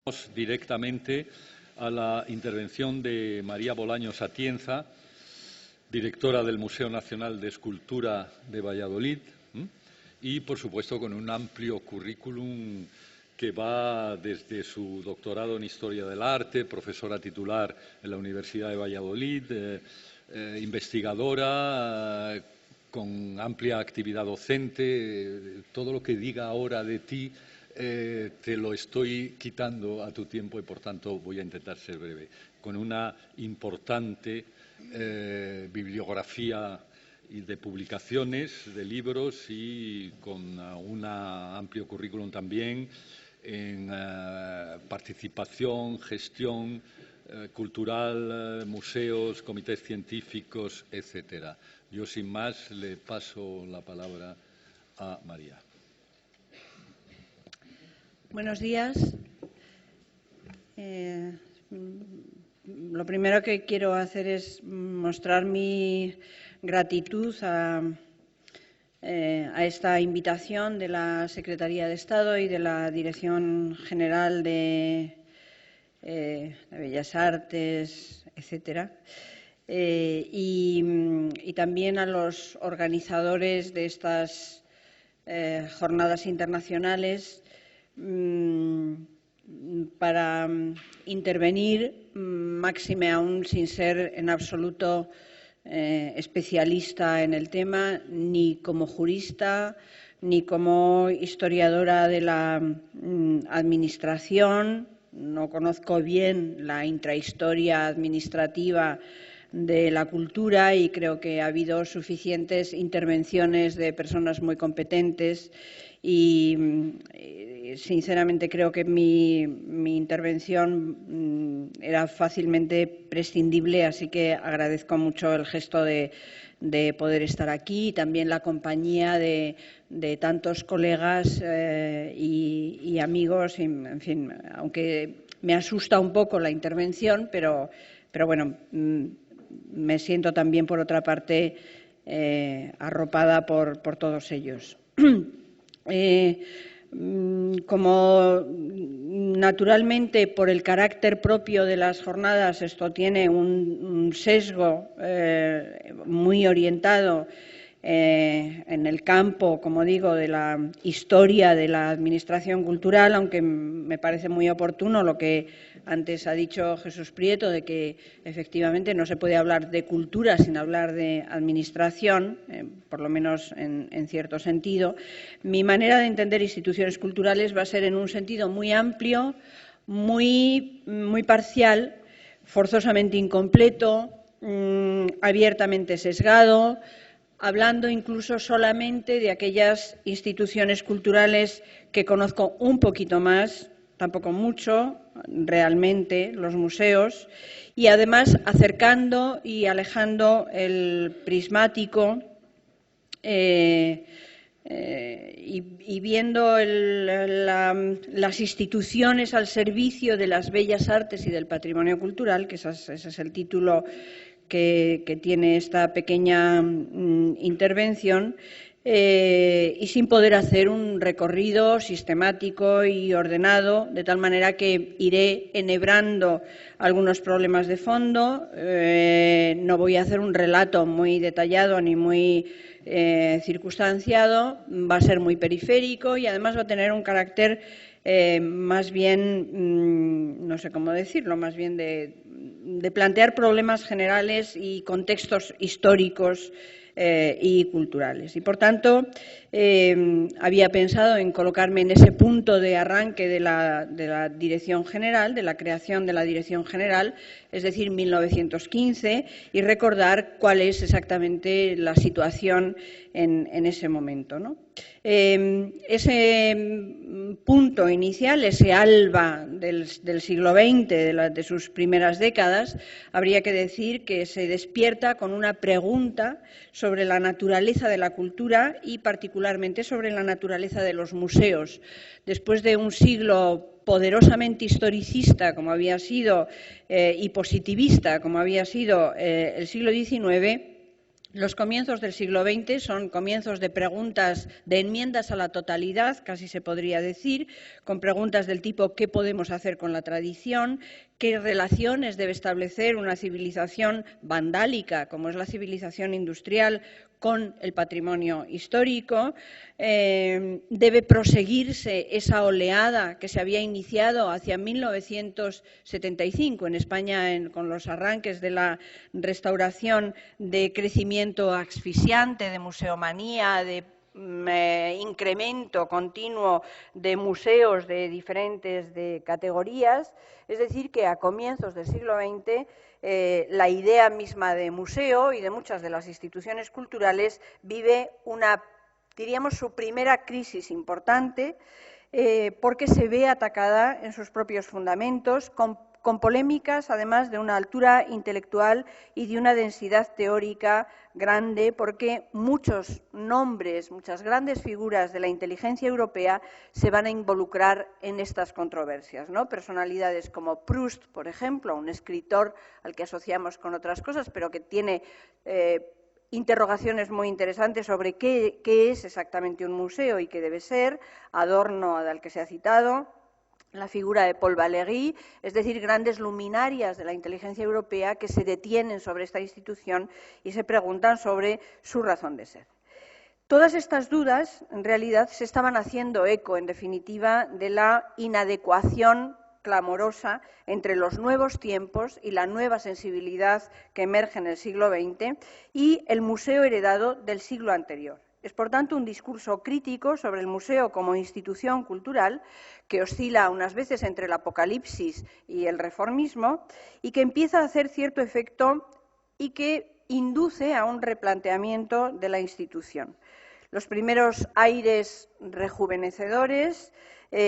Directamente a la intervención de María Bolaños Atienza, directora del Museo Nacional de Escultura de Valladolid, y, por supuesto, con un amplio currículum que va desde su doctorado en Historia del Arte, profesora titular en la Universidad de Valladolid, investigadora, con amplia actividad docente. Todo lo que diga ahora de ti te lo estoy quitando a tu tiempo y, por tanto, voy a intentar ser breve. Con una importante bibliografía y de publicaciones, de libros, y con un amplio currículum también en participación, gestión cultural, museos, comités científicos, etcétera. Yo, sin más, le paso la palabra a María. Buenos días. Lo primero que quiero hacer es mostrar mi gratitud a esta invitación de la Secretaría de Estado y de la Dirección General de Bellas Artes, etcétera, y también a los organizadores de estas jornadas internacionales para intervenir, máxime aún sin ser en absoluto especialista en el tema, ni como jurista, ni como historiadora de la administración. No conozco bien la intrahistoria administrativa de la cultura y creo que ha habido suficientes intervenciones de personas muy competentes y sinceramente creo que mi intervención era fácilmente prescindible, así que agradezco mucho el gesto de poder estar aquí y también la compañía de tantos colegas y amigos. En fin, aunque me asusta un poco la intervención, pero bueno, me siento también, por otra parte, arropada por todos ellos. Como naturalmente por el carácter propio de las jornadas esto tiene un sesgo muy orientado en el campo, como digo, de la historia de la administración cultural, aunque me parece muy oportuno lo que antes ha dicho Jesús Prieto, de que efectivamente no se puede hablar de cultura sin hablar de administración, por lo menos en cierto sentido. Mi manera de entender instituciones culturales va a ser en un sentido muy amplio, muy parcial, forzosamente incompleto, abiertamente sesgado, hablando incluso solamente de aquellas instituciones culturales que conozco un poquito más, tampoco mucho, realmente, los museos, y además acercando y alejando el prismático y viendo las instituciones al servicio de las bellas artes y del patrimonio cultural, que ese es el título que tiene esta pequeña intervención, y sin poder hacer un recorrido sistemático y ordenado, de tal manera que iré enhebrando algunos problemas de fondo. No voy a hacer un relato muy detallado ni muy circunstanciado, va a ser muy periférico y además va a tener un carácter más bien, no sé cómo decirlo, más bien de plantear problemas generales y contextos históricos y culturales. Y, por tanto, había pensado en colocarme en ese punto de arranque de la Dirección General, de la creación de la Dirección General, es decir, 1915, y recordar cuál es exactamente la situación en ese momento, ¿no? Ese punto inicial, ese alba del siglo XX, de sus primeras décadas, habría que decir que se despierta con una pregunta sobre la naturaleza de la cultura y particularmente sobre la naturaleza de los museos. Después de un siglo poderosamente historicista, como había sido, y positivista, como había sido el siglo XIX, Los comienzos del siglo XX son comienzos de preguntas, de enmiendas a la totalidad, casi se podría decir, con preguntas del tipo ¿qué podemos hacer con la tradición? ¿Qué relaciones debe establecer una civilización vandálica, como es la civilización industrial, con el patrimonio histórico? Debe proseguirse esa oleada que se había iniciado hacia 1975 en España con los arranques de la restauración, de crecimiento asfixiante, de museomanía, de incremento continuo de museos de diferentes categorías. Es decir, que a comienzos del siglo XX la idea misma de museo y de muchas de las instituciones culturales vive diríamos, su primera crisis importante, porque se ve atacada en sus propios fundamentos, con polémicas, además, de una altura intelectual y de una densidad teórica grande, porque muchos nombres, muchas grandes figuras de la inteligencia europea se van a involucrar en estas controversias, ¿no? Personalidades como Proust, por ejemplo, un escritor al que asociamos con otras cosas, pero que tiene interrogaciones muy interesantes sobre qué es exactamente un museo y qué debe ser. Adorno, al que se ha citado, la figura de Paul Valéry, es decir, grandes luminarias de la inteligencia europea que se detienen sobre esta institución y se preguntan sobre su razón de ser. Todas estas dudas, en realidad, se estaban haciendo eco, en definitiva, de la inadecuación clamorosa entre los nuevos tiempos y la nueva sensibilidad que emerge en el siglo XX y el museo heredado del siglo anterior. Es, por tanto, un discurso crítico sobre el museo como institución cultural que oscila unas veces entre el apocalipsis y el reformismo y que empieza a hacer cierto efecto y que induce a un replanteamiento de la institución. Los primeros aires rejuvenecedores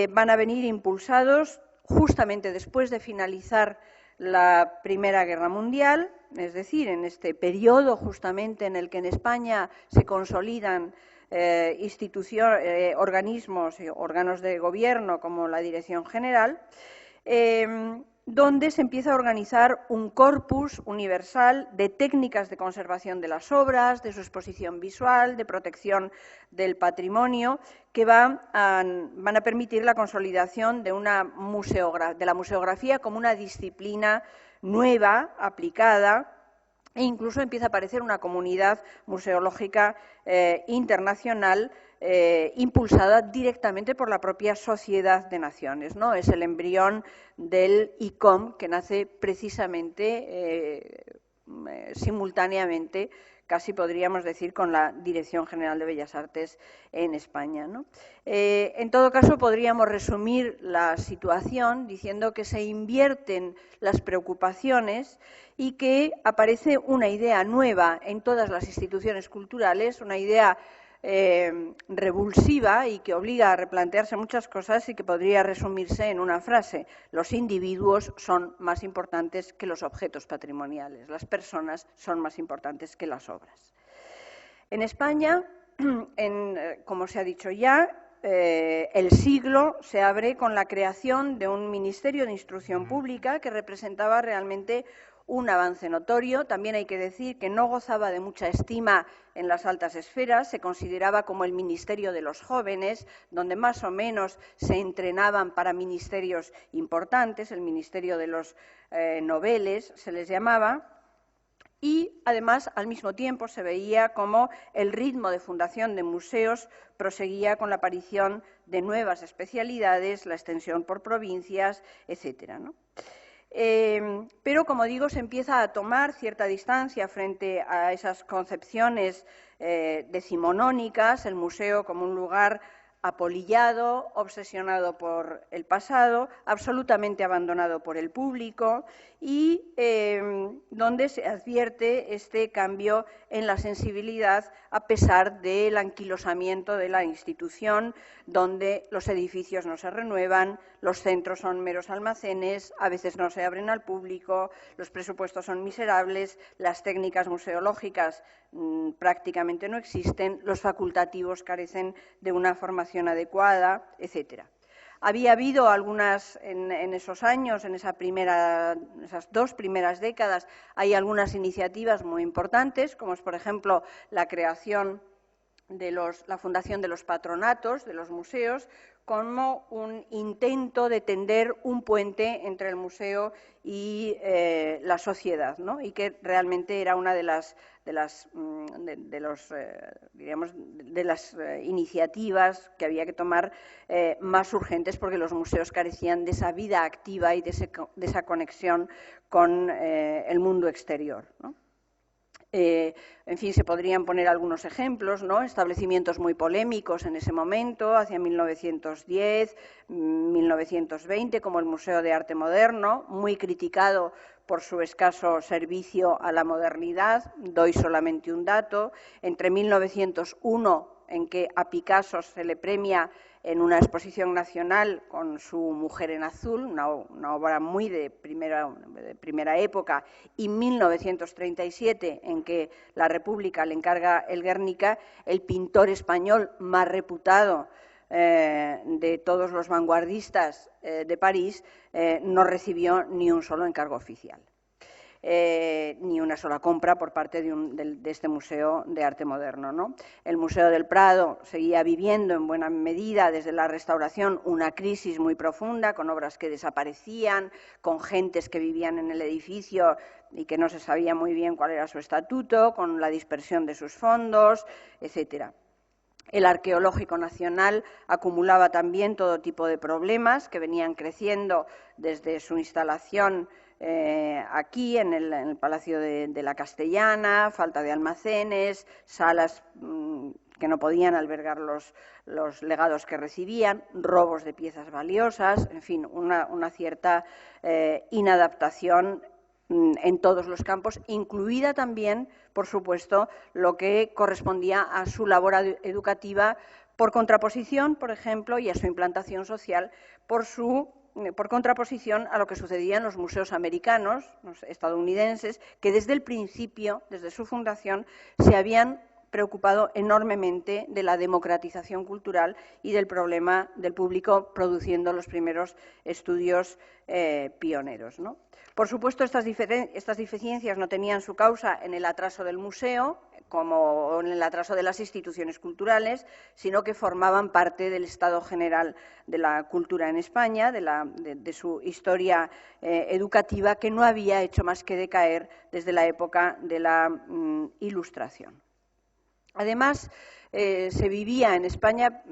van a venir impulsados justamente después de finalizar la Primera Guerra Mundial, es decir, en este periodo justamente en el que en España se consolidan organismos, órganos de gobierno como la Dirección General, donde se empieza a organizar un corpus universal de técnicas de conservación de las obras, de su exposición visual, de protección del patrimonio, que van a permitir la consolidación de la museografía como una disciplina nueva, aplicada, e incluso empieza a aparecer una comunidad museológica internacional impulsada directamente por la propia Sociedad de Naciones, ¿no? Es el embrión del ICOM, que nace precisamente simultáneamente, casi podríamos decir, con la Dirección General de Bellas Artes en España, ¿no? En todo caso, podríamos resumir la situación diciendo que se invierten las preocupaciones y que aparece una idea nueva en todas las instituciones culturales, una idea revulsiva y que obliga a replantearse muchas cosas y que podría resumirse en una frase: los individuos son más importantes que los objetos patrimoniales, las personas son más importantes que las obras. En España, como se ha dicho ya, el siglo se abre con la creación de un Ministerio de Instrucción Pública que representaba realmente un avance notorio. También hay que decir que no gozaba de mucha estima en las altas esferas, se consideraba como el ministerio de los jóvenes, donde más o menos se entrenaban para ministerios importantes, el ministerio de los noveles se les llamaba. Y, además, al mismo tiempo se veía como el ritmo de fundación de museos proseguía con la aparición de nuevas especialidades, la extensión por provincias, etcétera, ¿no? Pero, como digo, se empieza a tomar cierta distancia frente a esas concepciones decimonónicas, el museo como un lugar apolillado, obsesionado por el pasado, absolutamente abandonado por el público y donde se advierte este cambio en la sensibilidad a pesar del anquilosamiento de la institución, donde los edificios no se renuevan, los centros son meros almacenes, a veces no se abren al público, los presupuestos son miserables, las técnicas museológicas prácticamente no existen, los facultativos carecen de una formación adecuada, etcétera. Había habido algunas, en esos años, en esas 2 primeras décadas, hay algunas iniciativas muy importantes, como es, por ejemplo, la creación de la fundación de los patronatos de los museos, como un intento de tender un puente entre el museo y la sociedad, ¿no? Y que realmente era una de las iniciativas que había que tomar más urgentes, porque los museos carecían de esa vida activa y de esa conexión con el mundo exterior, ¿no? En fin, se podrían poner algunos ejemplos, ¿no? Establecimientos muy polémicos en ese momento, hacia 1910, 1920, como el Museo de Arte Moderno, muy criticado por su escaso servicio a la modernidad. Doy solamente un dato: entre 1901, en que a Picasso se le premia en una exposición nacional con su Mujer en Azul, una obra muy de primera época, y 1937, en que la República le encarga el Guernica, el pintor español más reputado de todos los vanguardistas de París, no recibió ni un solo encargo oficial. Ni una sola compra por parte de este Museo de Arte Moderno, ¿no? El Museo del Prado seguía viviendo en buena medida desde la Restauración una crisis muy profunda, con obras que desaparecían, con gentes que vivían en el edificio y que no se sabía muy bien cuál era su estatuto, con la dispersión de sus fondos, etcétera. El Arqueológico Nacional acumulaba también todo tipo de problemas que venían creciendo desde su instalación aquí en el Palacio de la Castellana, falta de almacenes, salas que no podían albergar los legados que recibían, robos de piezas valiosas, en fin, una cierta inadaptación en todos los campos, incluida también, por supuesto, lo que correspondía a su labor educativa, por contraposición, por ejemplo, y a su implantación social, por contraposición a lo que sucedía en los museos americanos, los estadounidenses, que desde el principio, desde su fundación, se habían preocupado enormemente de la democratización cultural y del problema del público, produciendo los primeros estudios pioneros, ¿no? Por supuesto, estas deficiencias no tenían su causa en el atraso del museo, como en el atraso de las instituciones culturales, sino que formaban parte del estado general de la cultura en España, de su historia educativa, que no había hecho más que decaer desde la época de la Ilustración. Además, se vivía en España,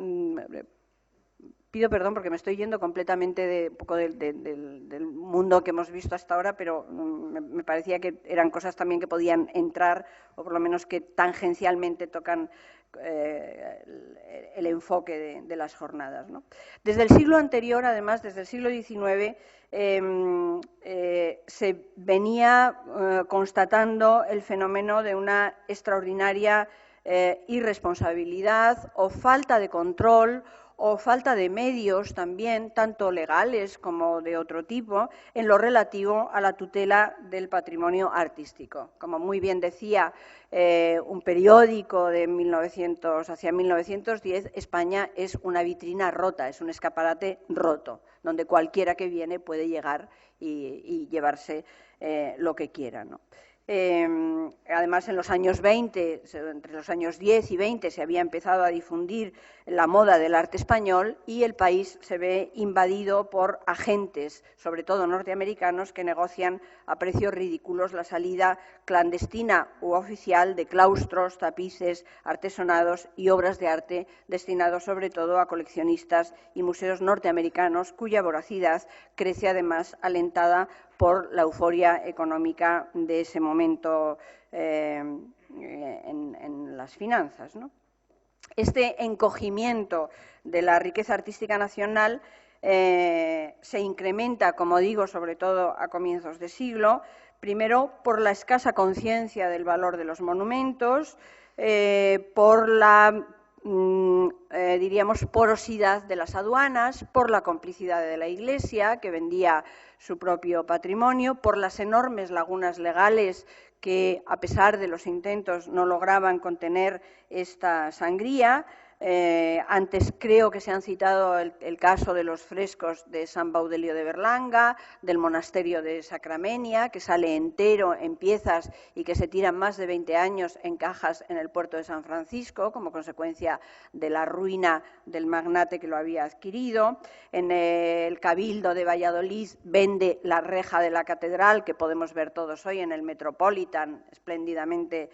pido perdón porque me estoy yendo completamente un poco del mundo que hemos visto hasta ahora, pero me parecía que eran cosas también que podían entrar, o por lo menos que tangencialmente tocan el enfoque de las jornadas, ¿no? Desde el siglo anterior, además, desde el siglo XIX, se venía constatando el fenómeno de una extraordinaria irresponsabilidad o falta de control o falta de medios también, tanto legales como de otro tipo, en lo relativo a la tutela del patrimonio artístico. Como muy bien decía un periódico de hacia 1910, España es una vitrina rota, es un escaparate roto, donde cualquiera que viene puede llegar y llevarse lo que quiera, ¿no? Además, en los años 20, entre los años 10 y 20, se había empezado a difundir la moda del arte español y el país se ve invadido por agentes, sobre todo norteamericanos, que negocian a precios ridículos la salida clandestina u oficial de claustros, tapices, artesonados y obras de arte destinados sobre todo a coleccionistas y museos norteamericanos, cuya voracidad crece además alentada por la euforia económica de ese momento en las finanzas, ¿no? Este encogimiento de la riqueza artística nacional se incrementa, como digo, sobre todo a comienzos de siglo, primero por la escasa conciencia del valor de los monumentos, por la diríamos, porosidad de las aduanas, por la complicidad de la Iglesia, que vendía su propio patrimonio, por las enormes lagunas legales que, a pesar de los intentos, no lograban contener esta sangría, Antes creo que se han citado el caso de los frescos de San Baudelio de Berlanga, del monasterio de Sacramenia, que sale entero en piezas y que se tiran más de 20 años en cajas en el puerto de San Francisco, como consecuencia de la ruina del magnate que lo había adquirido. En el Cabildo de Valladolid vende la reja de la catedral, que podemos ver todos hoy en el Metropolitan, espléndidamente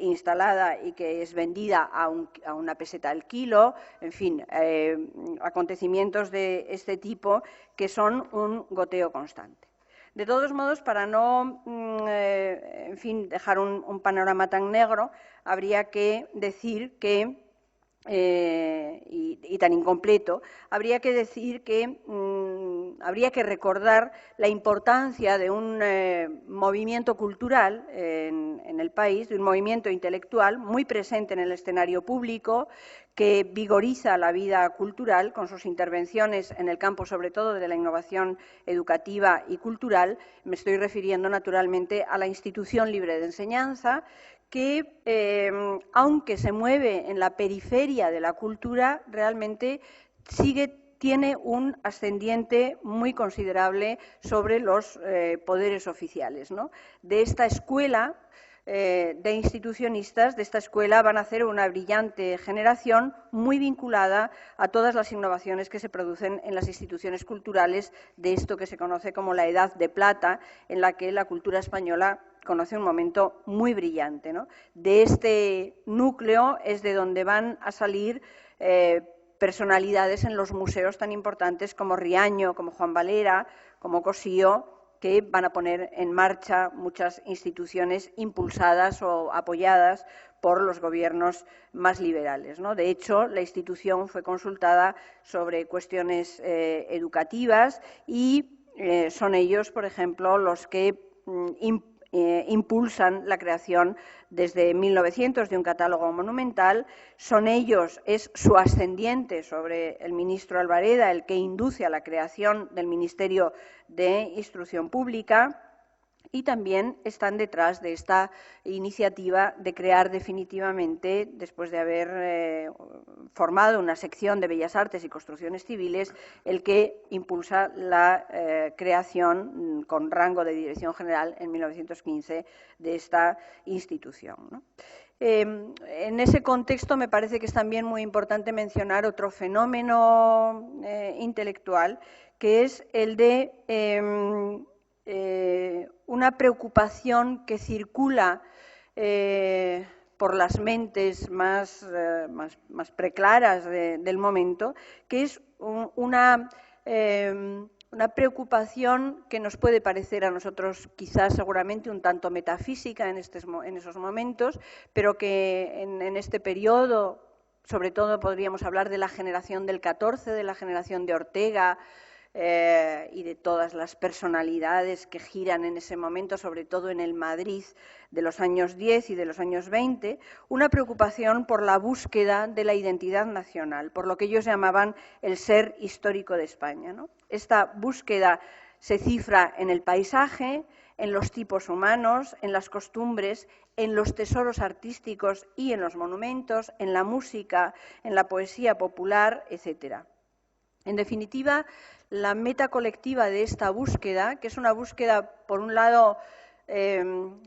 instalada y que es vendida a una peseta al kilo. En fin, acontecimientos de este tipo que son un goteo constante. De todos modos, para no en fin, dejar un panorama tan negro, habría que decir que y tan incompleto, habría que decir que habría que recordar la importancia de un movimiento cultural en el país, de un movimiento intelectual muy presente en el escenario público, que vigoriza la vida cultural con sus intervenciones en el campo, sobre todo, de la innovación educativa y cultural. Me estoy refiriendo, naturalmente, a la Institución Libre de Enseñanza, que, aunque se mueve en la periferia de la cultura, realmente tiene un ascendiente muy considerable sobre los poderes oficiales, ¿no? De esta escuela de institucionistas, de esta escuela, van a hacer una brillante generación muy vinculada a todas las innovaciones que se producen en las instituciones culturales de esto que se conoce como la Edad de Plata, en la que la cultura española conoce un momento muy brillante, ¿no? De este núcleo es de donde van a salir personalidades en los museos tan importantes como Riaño, como Juan Valera, como Cossío, que van a poner en marcha muchas instituciones impulsadas o apoyadas por los gobiernos más liberales, ¿no? De hecho, la institución fue consultada sobre cuestiones educativas y son ellos, por ejemplo, los que impulsan la creación desde 1900 de un catálogo monumental. Son ellos, es su ascendiente sobre el ministro Albareda el que induce a la creación del Ministerio de Instrucción Pública, y también están detrás de esta iniciativa de crear definitivamente, después de haber formado una sección de Bellas Artes y Construcciones Civiles, el que impulsa la creación con rango de dirección general en 1915 de esta institución, ¿no? En ese contexto me parece que es también muy importante mencionar otro fenómeno intelectual, que es el de una preocupación que circula por las mentes más preclaras del momento, que es una preocupación que nos puede parecer a nosotros quizás seguramente un tanto metafísica en esos momentos, pero que en este periodo, sobre todo podríamos hablar de la generación del 14, de la generación de Ortega, y de todas las personalidades que giran en ese momento, sobre todo en el Madrid de los años 10 y de los años 20, una preocupación por la búsqueda de la identidad nacional, por lo que ellos llamaban el ser histórico de España, ¿no? Esta búsqueda se cifra en el paisaje, en los tipos humanos, en las costumbres, en los tesoros artísticos y en los monumentos, en la música, en la poesía popular, etcétera. En definitiva, la meta colectiva de esta búsqueda, que es una búsqueda, por un lado,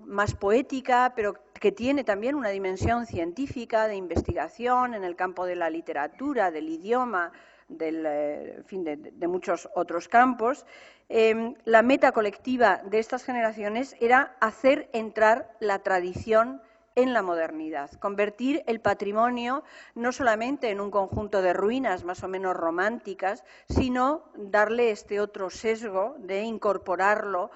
más poética, pero que tiene también una dimensión científica, de investigación en el campo de la literatura, del idioma, en fin, de muchos otros campos, la meta colectiva de estas generaciones era hacer entrar la tradición en la modernidad, convertir el patrimonio no solamente en un conjunto de ruinas más o menos románticas, sino darle este otro sesgo de incorporarlo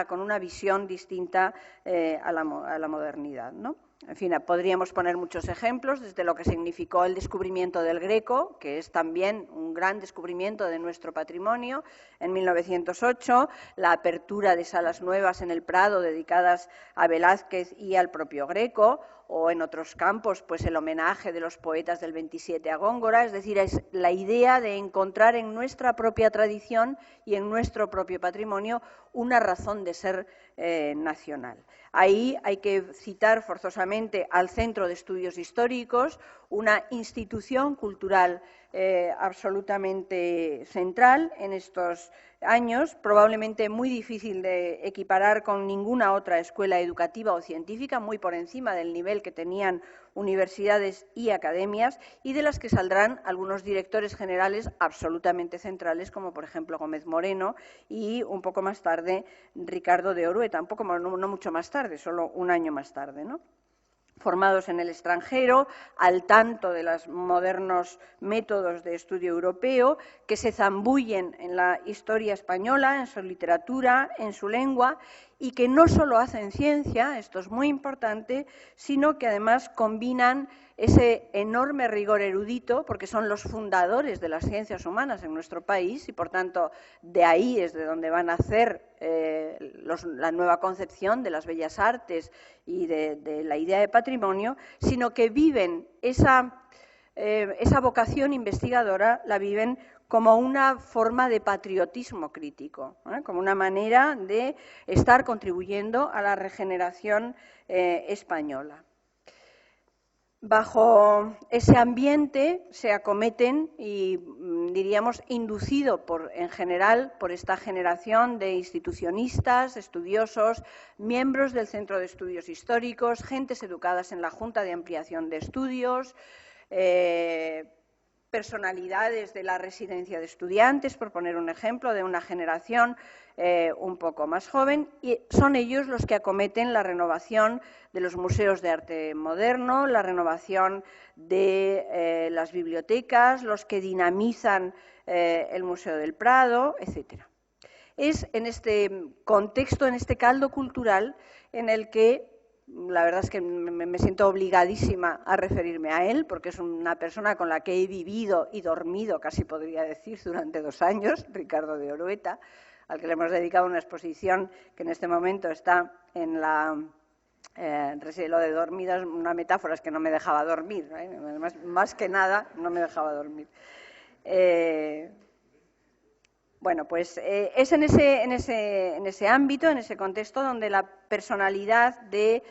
con una visión distinta a la modernidad, ¿no? En fin, podríamos poner muchos ejemplos, desde lo que significó el descubrimiento del Greco, que es también un gran descubrimiento de nuestro patrimonio, en 1908, la apertura de salas nuevas en el Prado dedicadas a Velázquez y al propio Greco, o en otros campos, pues el homenaje de los poetas del 27 a Góngora, es decir, es la idea de encontrar en nuestra propia tradición y en nuestro propio patrimonio una razón de ser nacional. Ahí hay que citar forzosamente al Centro de Estudios Históricos, una institución cultural absolutamente central en estos años, probablemente muy difícil de equiparar con ninguna otra escuela educativa o científica, muy por encima del nivel que tenían universidades y academias, y de las que saldrán algunos directores generales absolutamente centrales, como por ejemplo Gómez Moreno y un poco más tarde Ricardo de Orueta, no mucho más tarde, solo un año más tarde, ¿no? Formados en el extranjero, al tanto de los modernos métodos de estudio europeo, que se zambullen en la historia española, en su literatura, en su lengua, y que no solo hacen ciencia, esto es muy importante, sino que además combinan ese enorme rigor erudito, porque son los fundadores de las ciencias humanas en nuestro país y, por tanto, de ahí es de donde van a nacer la nueva concepción de las bellas artes y de la idea de patrimonio, sino que viven esa vocación investigadora, la viven como una forma de patriotismo crítico, como una manera de estar contribuyendo a la regeneración española. Bajo ese ambiente se acometen y, diríamos, inducido en general por esta generación de institucionistas, estudiosos, miembros del Centro de Estudios Históricos, gentes educadas en la Junta de Ampliación de Estudios, personalidades de la residencia de estudiantes, por poner un ejemplo, de una generación un poco más joven, y son ellos los que acometen la renovación de los museos de arte moderno, la renovación de las bibliotecas, los que dinamizan el Museo del Prado, etcétera. Es en este contexto, en este caldo cultural, en el que la verdad es que me siento obligadísima a referirme a él, porque es una persona con la que he vivido y dormido, casi podría decir, durante 2 años, Ricardo de Orueta, al que le hemos dedicado una exposición que en este momento está en la... lo de dormido es una metáfora, es que no me dejaba dormir, más que nada no me dejaba dormir. Bueno, pues es en ese ámbito, en ese contexto, donde la personalidad de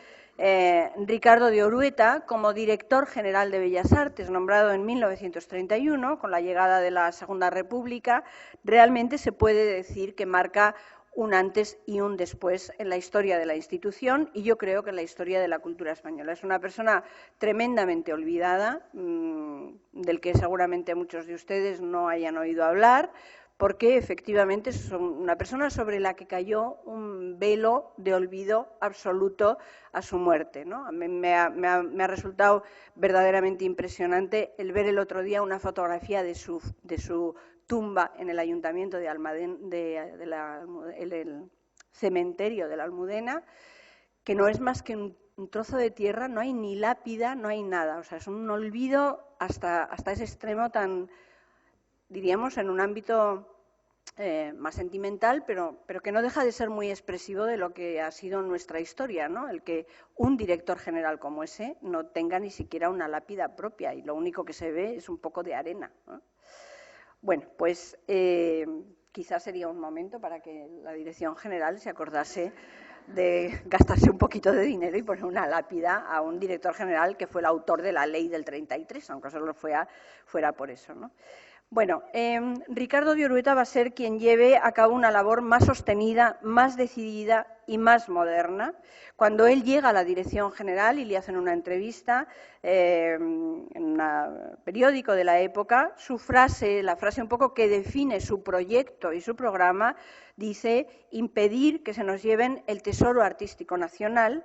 Ricardo de Orueta, como director general de Bellas Artes, nombrado en 1931, con la llegada de la Segunda República, realmente se puede decir que marca un antes y un después en la historia de la institución y yo creo que en la historia de la cultura española. Es una persona tremendamente olvidada, del que seguramente muchos de ustedes no hayan oído hablar, porque efectivamente es una persona sobre la que cayó un velo de olvido absoluto a su muerte, ¿no? Me ha resultado verdaderamente impresionante el ver el otro día una fotografía de su tumba en el Ayuntamiento de Almadén, el cementerio de la Almudena, que no es más que un trozo de tierra, no hay ni lápida, no hay nada. O sea, es un olvido hasta ese extremo tan, diríamos, en un ámbito más sentimental, pero que no deja de ser muy expresivo de lo que ha sido nuestra historia, ¿no? El que un director general como ese no tenga ni siquiera una lápida propia y lo único que se ve es un poco de arena, ¿no? Bueno, pues quizás sería un momento para que la dirección general se acordase de gastarse un poquito de dinero y poner una lápida a un director general que fue el autor de la ley del 33, aunque solo fuera por eso, ¿no? Bueno, Ricardo de Orueta va a ser quien lleve a cabo una labor más sostenida, más decidida y más moderna. Cuando él llega a la dirección general y le hacen una entrevista en un periódico de la época, la frase un poco que define su proyecto y su programa, dice: impedir que se nos lleven el tesoro artístico nacional.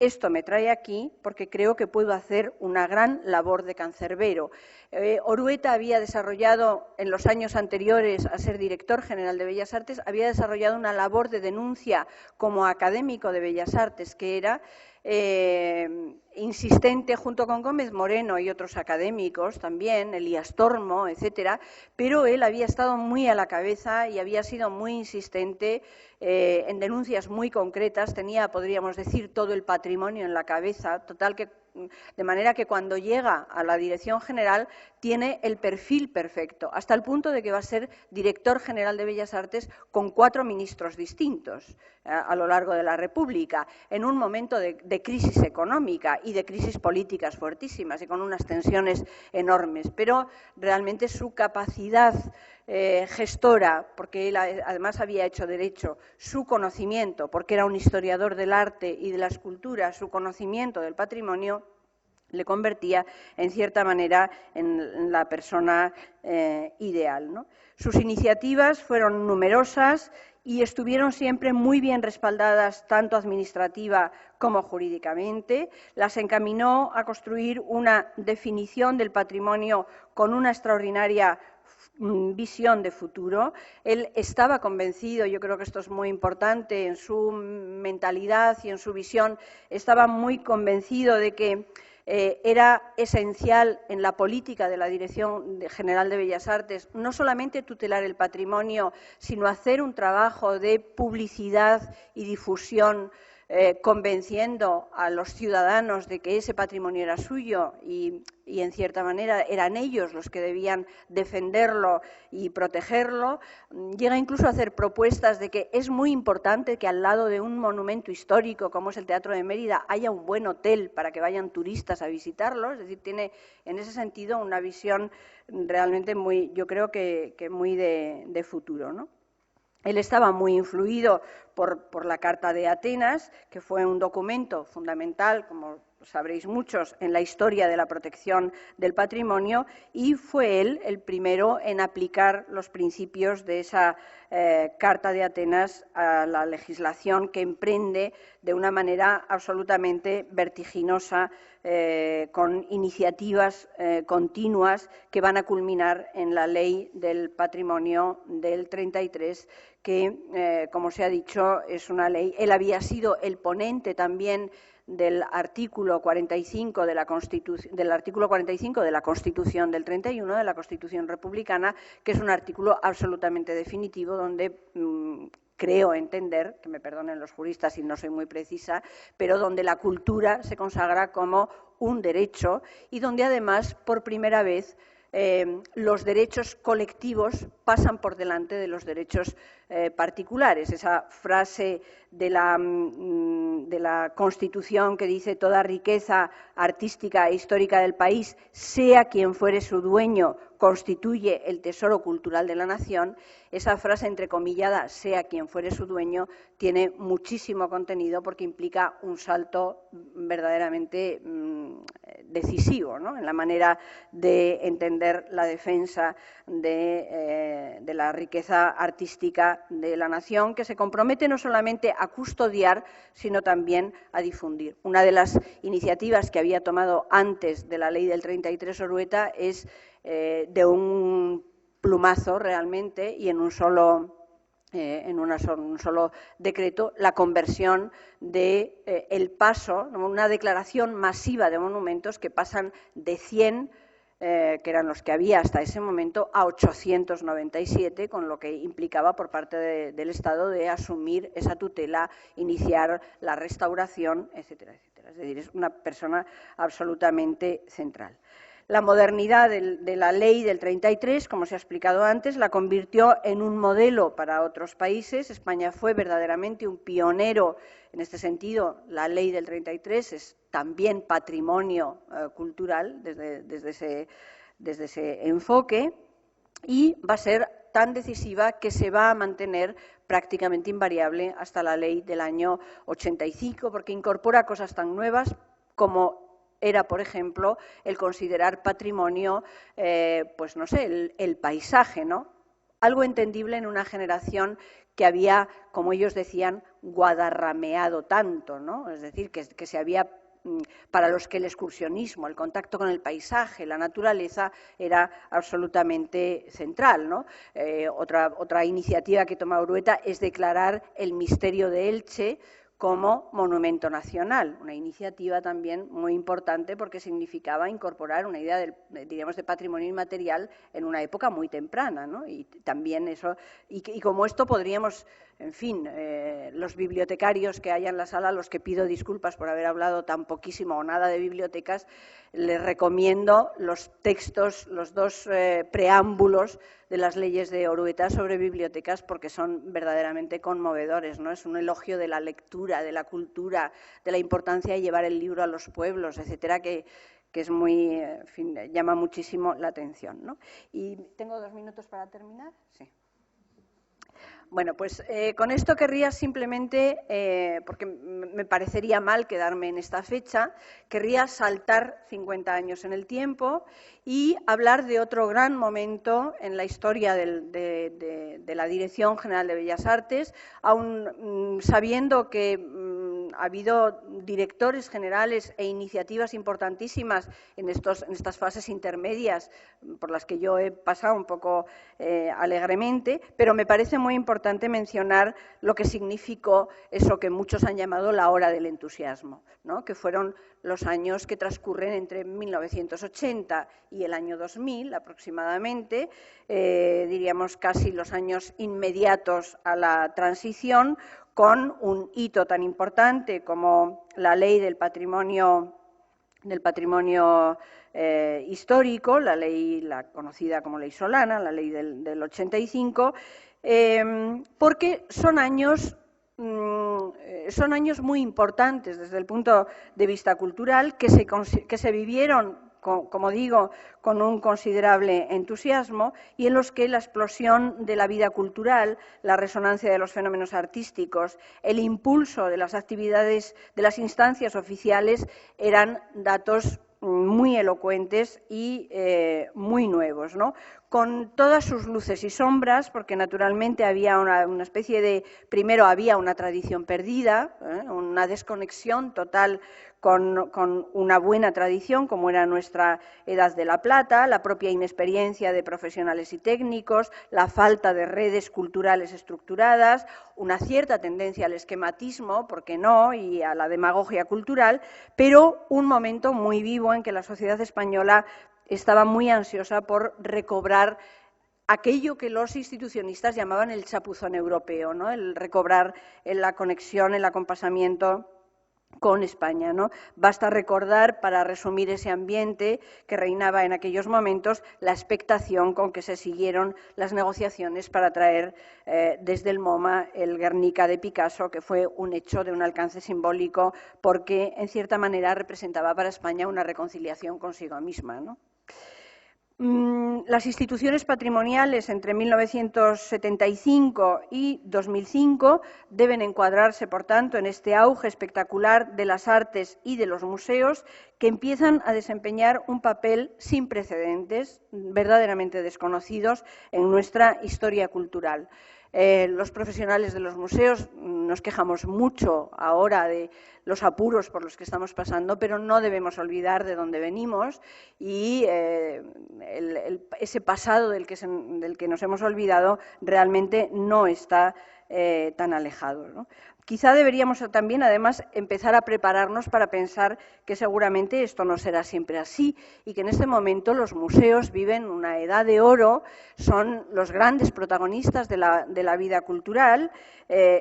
Esto me trae aquí porque creo que puedo hacer una gran labor de cancerbero. Orueta había desarrollado, en los años anteriores a ser director general de Bellas Artes, había desarrollado una labor de denuncia como académico de Bellas Artes, que era insistente junto con Gómez Moreno y otros académicos también, Elías Tormo, etcétera, pero él había estado muy a la cabeza y había sido muy insistente en denuncias muy concretas, tenía, podríamos decir, todo el patrimonio en la cabeza, total que De manera que cuando llega a la Dirección General tiene el perfil perfecto, hasta el punto de que va a ser director general de Bellas Artes con 4 ministros distintos a lo largo de la República, en un momento de crisis económica y de crisis políticas fuertísimas y con unas tensiones enormes. Pero realmente su capacidad gestora, porque él además había hecho Derecho, su conocimiento, porque era un historiador del arte y de la escultura, su conocimiento del patrimonio, le convertía, en cierta manera, en la persona ideal, ¿no? Sus iniciativas fueron numerosas y estuvieron siempre muy bien respaldadas, tanto administrativa como jurídicamente. Las encaminó a construir una definición del patrimonio con una extraordinaria visión de futuro. Él estaba convencido, yo creo que esto es muy importante, en su mentalidad y en su visión, estaba muy convencido de que era esencial en la política de la Dirección General de Bellas Artes no solamente tutelar el patrimonio, sino hacer un trabajo de publicidad y difusión convenciendo a los ciudadanos de que ese patrimonio era suyo y en cierta manera eran ellos los que debían defenderlo y protegerlo. Llega incluso a hacer propuestas de que es muy importante que al lado de un monumento histórico como es el Teatro de Mérida haya un buen hotel para que vayan turistas a visitarlo. Es decir, tiene en ese sentido una visión realmente muy, yo creo que muy de futuro, ¿no? Él estaba muy influido por la Carta de Atenas, que fue un documento fundamental, como sabréis muchos, en la historia de la protección del patrimonio, y fue él el primero en aplicar los principios de esa Carta de Atenas a la legislación que emprende de una manera absolutamente vertiginosa, con iniciativas continuas que van a culminar en la Ley del Patrimonio del 33, que, como se ha dicho, es una ley. Él había sido el ponente también del artículo 45 de la Constitución, del 31, de la Constitución republicana, que es un artículo absolutamente definitivo donde creo entender, que me perdonen los juristas si no soy muy precisa, pero donde la cultura se consagra como un derecho y donde además por primera vez los derechos colectivos pasan por delante de los derechos particulares. Esa frase de la Constitución que dice toda riqueza artística e histórica del país, sea quien fuere su dueño, constituye el tesoro cultural de la nación, esa frase entrecomillada, sea quien fuere su dueño, tiene muchísimo contenido porque implica un salto verdaderamente decisivo, ¿no?, en la manera de entender la defensa de la riqueza artística de la nación, que se compromete no solamente a custodiar, sino también a difundir. Una de las iniciativas que había tomado antes de la Ley del 33 Orueta es de un plumazo realmente y en un solo decreto, la conversión de el paso, una declaración masiva de monumentos que pasan de 100, que eran los que había hasta ese momento, a 897, con lo que implicaba por parte del Estado de asumir esa tutela, iniciar la restauración, etcétera, etcétera. Es decir, es una persona absolutamente central. La modernidad de la Ley del 33, como se ha explicado antes, la convirtió en un modelo para otros países. España fue verdaderamente un pionero en este sentido. La Ley del 33 es también patrimonio cultural desde ese enfoque y va a ser tan decisiva que se va a mantener prácticamente invariable hasta la Ley del año 85, porque incorpora cosas tan nuevas como era, por ejemplo, el considerar patrimonio, pues no sé, el paisaje, ¿no? Algo entendible en una generación que había, como ellos decían, guadarrameado tanto, ¿no? Es decir, que se había, para los que el excursionismo, el contacto con el paisaje, la naturaleza, era absolutamente central, ¿no? Otra iniciativa que toma Orueta es declarar el misterio de Elche como monumento nacional, una iniciativa también muy importante porque significaba incorporar una idea de patrimonio inmaterial en una época muy temprana, ¿no? Y también eso, y como esto podríamos en fin, los bibliotecarios que hay en la sala, a los que pido disculpas por haber hablado tan poquísimo o nada de bibliotecas, les recomiendo los textos, los dos preámbulos de las leyes de Orueta sobre bibliotecas, porque son verdaderamente conmovedores, ¿no? Es un elogio de la lectura, de la cultura, de la importancia de llevar el libro a los pueblos, etcétera, que es muy, en fin, llama muchísimo la atención, ¿no? Y tengo 2 minutos para terminar. Sí. Bueno, pues con esto querría simplemente, porque me parecería mal quedarme en esta fecha, querría saltar 50 años en el tiempo y hablar de otro gran momento en la historia de la Dirección General de Bellas Artes, aun sabiendo que ha habido directores generales e iniciativas importantísimas en estas fases intermedias por las que yo he pasado un poco alegremente, pero me parece muy importante mencionar lo que significó eso que muchos han llamado la hora del entusiasmo, ¿no? Que fueron los años que transcurren entre 1980 y el año 2000 aproximadamente, diríamos casi los años inmediatos a la transición, con un hito tan importante como la ley del patrimonio histórico, la conocida como Ley Solana, la ley del 85, porque son años muy importantes desde el punto de vista cultural, que se vivieron, como digo, con un considerable entusiasmo y en los que la explosión de la vida cultural, la resonancia de los fenómenos artísticos, el impulso de las actividades de las instancias oficiales eran datos muy elocuentes y muy nuevos, ¿no? Con todas sus luces y sombras, porque naturalmente había una especie de, primero había una tradición perdida, una desconexión total con una buena tradición, como era nuestra Edad de la Plata, la propia inexperiencia de profesionales y técnicos, la falta de redes culturales estructuradas, una cierta tendencia al esquematismo, ¿por qué no?, y a la demagogia cultural, pero un momento muy vivo en que la sociedad española estaba muy ansiosa por recobrar aquello que los institucionistas llamaban el chapuzón europeo, ¿no? El recobrar la conexión, el acompasamiento con España, ¿no? Basta recordar, para resumir ese ambiente que reinaba en aquellos momentos, la expectación con que se siguieron las negociaciones para traer desde el MoMA el Guernica de Picasso, que fue un hecho de un alcance simbólico porque, en cierta manera, representaba para España una reconciliación consigo misma, ¿no? Las instituciones patrimoniales entre 1975 y 2005 deben encuadrarse, por tanto, en este auge espectacular de las artes y de los museos, que empiezan a desempeñar un papel sin precedentes, verdaderamente desconocidos en nuestra historia cultural. Los profesionales de los museos nos quejamos mucho ahora de los apuros por los que estamos pasando, pero no debemos olvidar de dónde venimos y ese pasado del que nos hemos olvidado realmente no está tan alejado, ¿no? Quizá deberíamos también, además, empezar a prepararnos para pensar que seguramente esto no será siempre así y que en este momento los museos viven una edad de oro, son los grandes protagonistas de la vida cultural,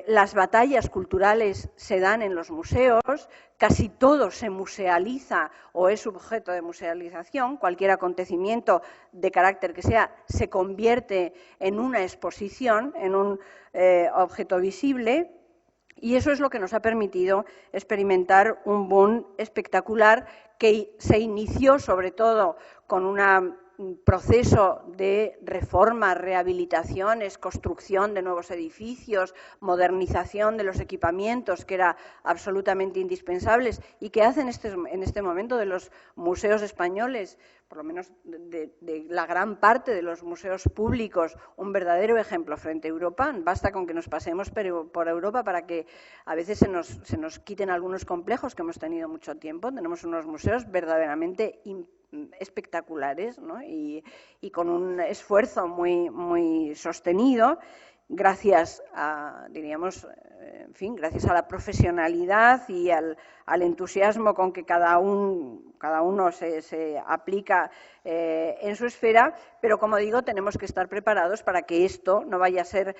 las batallas culturales se dan en los museos, casi todo se musealiza o es objeto de musealización, cualquier acontecimiento de carácter que sea se convierte en una exposición, en un objeto visible. Y eso es lo que nos ha permitido experimentar un boom espectacular que se inició sobre todo con un proceso de reformas, rehabilitaciones, construcción de nuevos edificios, modernización de los equipamientos, que era absolutamente indispensables y que hacen en este momento de los museos españoles, por lo menos de la gran parte de los museos públicos, un verdadero ejemplo frente a Europa. Basta con que nos pasemos por Europa para que a veces se nos quiten algunos complejos que hemos tenido mucho tiempo. Tenemos unos museos verdaderamente espectaculares, ¿no? y con un esfuerzo muy, muy sostenido gracias a, diríamos, en fin, gracias a la profesionalidad y al entusiasmo con que cada uno se aplica en su esfera, pero como digo, tenemos que estar preparados para que esto no vaya a ser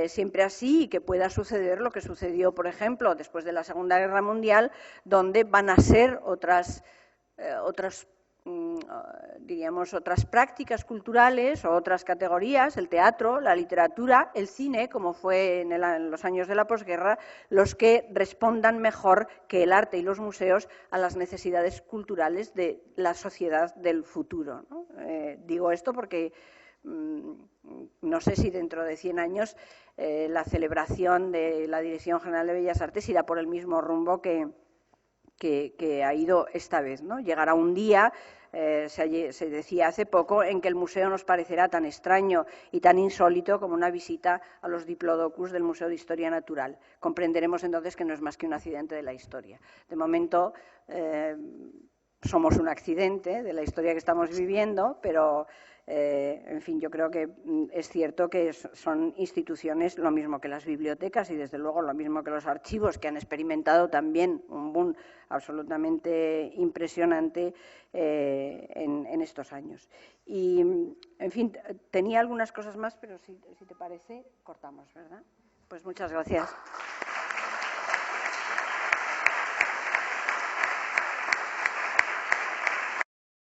siempre así y que pueda suceder lo que sucedió, por ejemplo, después de la Segunda Guerra Mundial, donde van a ser otras diríamos, otras prácticas culturales o otras categorías, el teatro, la literatura, el cine, como fue en los años de la posguerra, los que respondan mejor que el arte y los museos a las necesidades culturales de la sociedad del futuro, ¿no? Digo esto porque no sé si dentro de 100 años la celebración de la Dirección General de Bellas Artes irá por el mismo rumbo que ha ido esta vez, ¿no? Llegará un día, se decía hace poco, en que el museo nos parecerá tan extraño y tan insólito como una visita a los diplodocus del Museo de Historia Natural. Comprenderemos entonces que no es más que un accidente de la historia. De momento somos un accidente de la historia que estamos viviendo, pero en fin, yo creo que es cierto que son instituciones lo mismo que las bibliotecas y desde luego lo mismo que los archivos, que han experimentado también un boom absolutamente impresionante en estos años. Y, en fin, tenía algunas cosas más, pero si te parece, cortamos, ¿verdad? Pues muchas gracias.